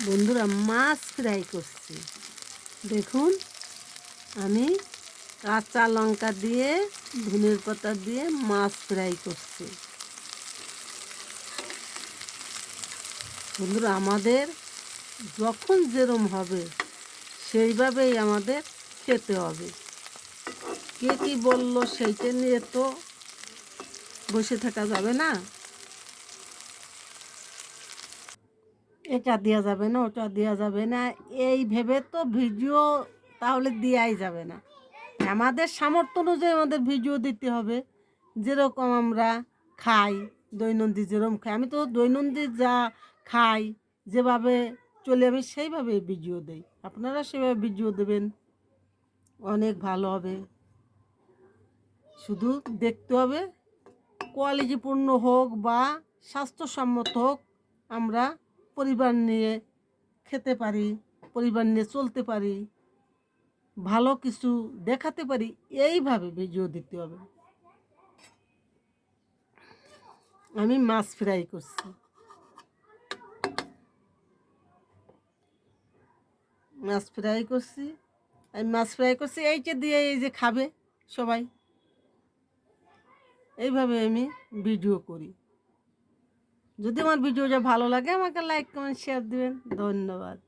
বন্ধুরা, মাছ ফ্রাই করছি। দেখুন, আমি কাঁচা লঙ্কা দিয়ে ধনের পাতা দিয়ে মাছ ফ্রাই করছি। বন্ধুরা, আমাদের যখন যেরম হবে সেইভাবেই আমাদের খেতে হবে। কে কী বললো সেইটা নিয়ে তো বসে থাকা যাবে না। এটা দেওয়া যাবে না, ওটা দেওয়া যাবে না, এই ভেবে তো ভিডিও তাহলে দেওয়াই যাবে না। আমাদের সামর্থ্য অনুযায়ী আমাদের ভিডিও দিতে হবে। যেরকম আমরা খাই, দৈনন্দিন যেরকম খাই, আমি তো দৈনন্দিন যা খাই, যেভাবে চলে আমি সেইভাবে ভিডিও দেই। আপনারা সেভাবে ভিডিও দেবেন, অনেক ভালো হবে। শুধু দেখতে হবে কোয়ালিটিপূর্ণ হোক বা স্বাস্থ্যসম্মত হোক, আমরা পরিবার নিয়ে খেতে পারি, পরিবার নিয়ে চলতে পারি, ভালো কিছু দেখাতে পারি, এইভাবে ভিডিও দিতে হবে। আমি মাছ ফ্রাই করছি, মাছ ফ্রাই করছি। আমি মাছ ফ্রাই করছি, এইটা দিয়ে এই যে খাবে সবাই, এইভাবে আমি ভিডিও করি। যদি আমার ভিডিওটা ভালো লাগে আমাকে লাইক কমেন্ট শেয়ার দিবেন। ধন্যবাদ।